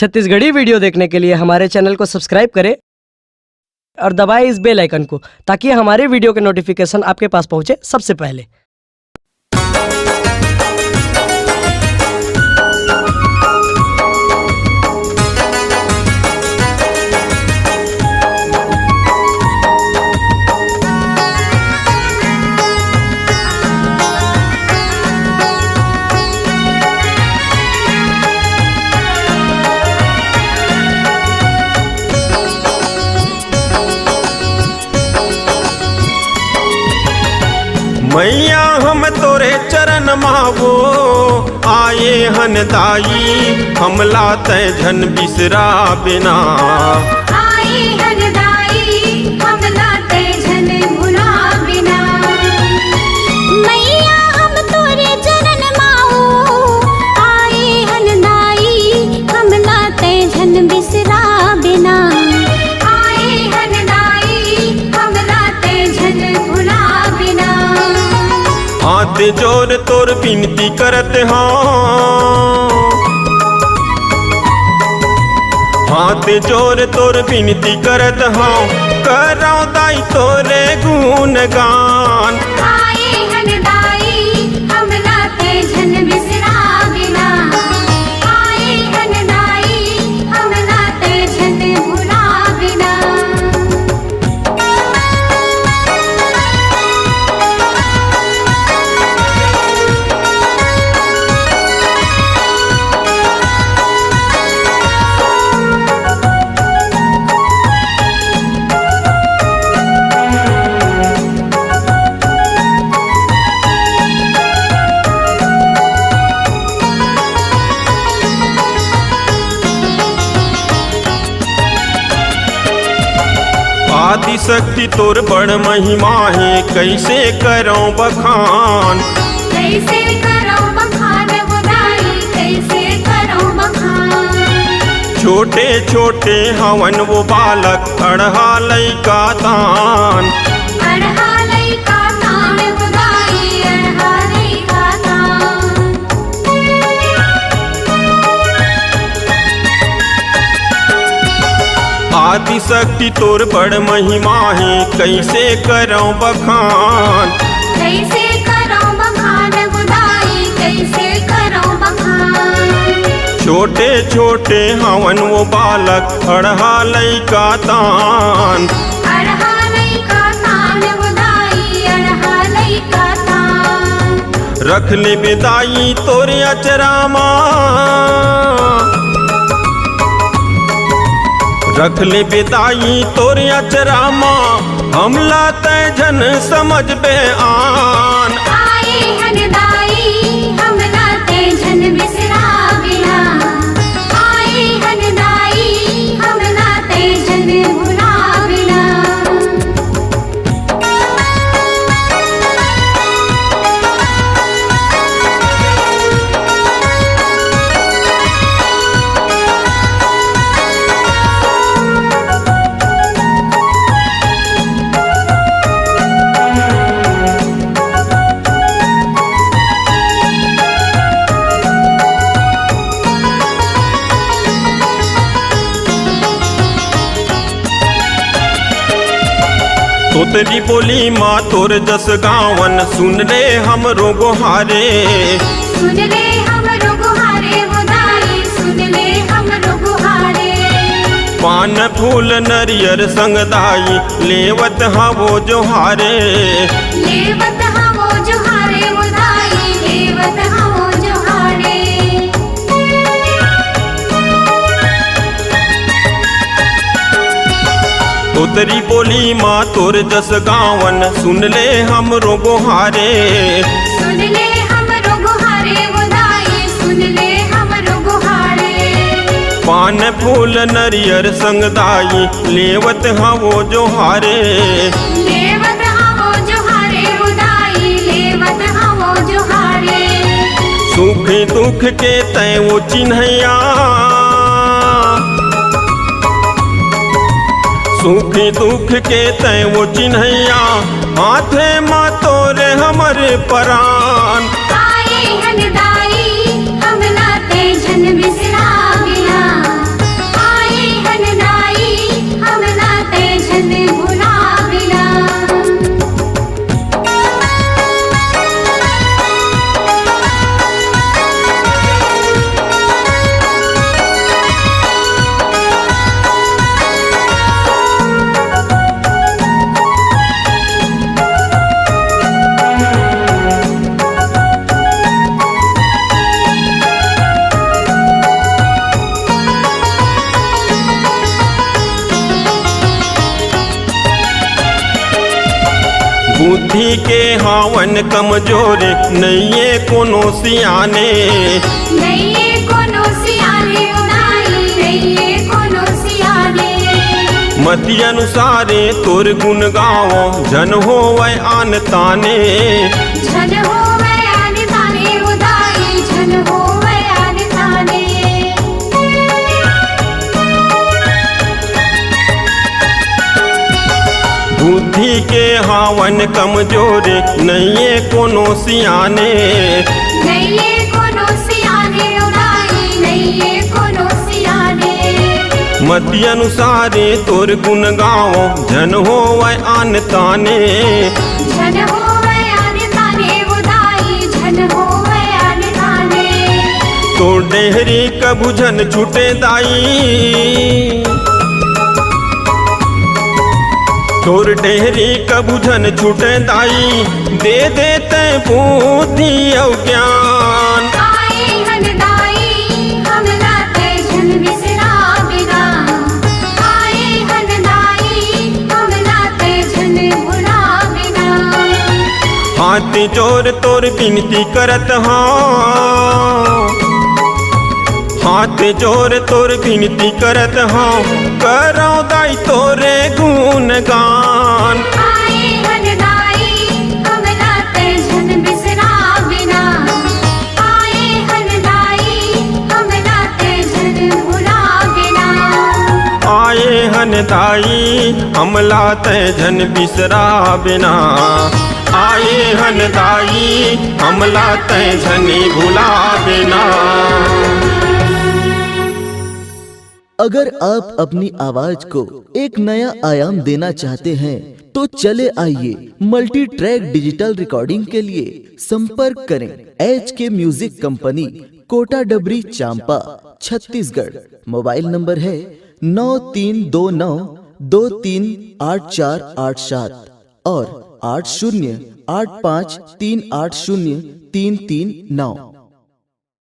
Chhattisgarhi video देखने के लिए हमारे चैनल को सब्सक्राइब करें और दबाएं इस बेल आइकन को, ताकि हमारे वीडियो के नोटिफिकेशन आपके पास पहुंचे सबसे पहले। मैया हम तोरे चरण मावो आए हन दाई, हमला तय झन बिसरा बिना। आए हन दाई, हमला तय झन भुला बिना। मैया हम तोरे चरण मावो आए हन दाई, हमला तय झन बिसरा बिना। आए हन दाई, हमला तय झन भुला बिना। हाथ जोर तोर विनती करत हाँ, हाथ जोर तोर विनती करत हाँ, कराओ दाई तोरे गुणगान। आए हन दाई, हमला तय झन बिसरा बिना। आए हन दाई, हमला तय झन भुला बिना। आदि शक्ति तोर बड़ महिमा है, कैसे करो बखान। कैसे करो बखान बुदाई, कैसे करो बखान। छोटे छोटे हवन वो बालक अढ़ा लैका दान। अढ़ा लैका दान बुदाई, अढ़ा लैका दान। आदि शक्ति तोर बड़ महिमा है, कैसे करो बखान। कैसे करो बखान बुदाई, कैसे करो बखान। छोटे छोटे हवन वो बालक अढ़ा लैका दान। अढ़ा लैका दान बुदाई, अढ़ा लैका दान। रख ले बिदाई तोरे अचरामा, रख ले बिदाई तोरे अचरामा, हमला तय झन समझ बे आन। आए हन दाई, हमला तय झन बिसरा बिना। आए हन दाई, हमला तय झन भुला बिना। तोतरी बोली माँ तोर जस गावन, सुन ले हमरो गोहारे। सुन ले हमरो गुहारे बुदाई, सुन ले हमरो गुहारे। पान फूल नरियर संग दाई, लेवत हवो जोहारे। लेवत हवो जोहारे बुदाई, लेवत हवो जोहारे। तोतरी बोली माँ तोर जस गावन, सुन ले हमरो गोहारे। सुन ले हमरो गुहारे बुदाई, सुन ले हमरो गुहारे। पान फूल नरियर संग दाई, लेवत हवो जोहारे। लेवत हवो जोहारे बुदाई, लेवत हवो जोहारे। सुख दुख के तय वो चिन्हैया, सुख दुख के तय वो चिन्हैया, हाथे माँ तोरे हमर परान। आए हन दाई, हमला तय झन बिसरा बिना। बुद्धि के हावन कमजोर नैये कोनो सियाने नैये कोनो सियाने उदाई नैये कोनो सियाने मति अनुसारे तोर गुण गाओ जन होवै आन ताने झन होवे आन ताने उदाई झन होवे आन ताने बुद्धि के हावन कमजोर नैये कोनो सियाने नैये कोनो सियाने उदाई नैये कोनो सियाने मति अनुसारे तोर गुण गाओ जन होवै आन ताने झन होवे आन ताने उदाई झन होवे आन ताने तोर डेहरी कभु झन छूटे दाई तोर डेहरी कभु झन छूटे दाई दे देते बुद्धि और ज्ञान आए हन दाई हमला ते झन बिसरा बिना आए हन दाई हमला ते झन भुला बिना हाथ जोर तोर विनती करत हाँ हाथ जोर तोर विनती करत हाँ करो दाई तोरे गुण गान आए हन दाई हमला ते झन बिसरा बिना आए हन दाई हमला ते झन भुला बिना आए हन दाई हमला ते झन बिसरा बिना आए हन दाई हमला ते झन भुला बिना। अगर आप अपनी आवाज को एक नया आयाम देना चाहते हैं तो चले आइए मल्टी ट्रैक डिजिटल रिकॉर्डिंग के लिए संपर्क करें HK म्यूजिक कंपनी, कोटा डबरी, चांपा, छत्तीसगढ़। मोबाइल नंबर है 9329238487 और 8085380339।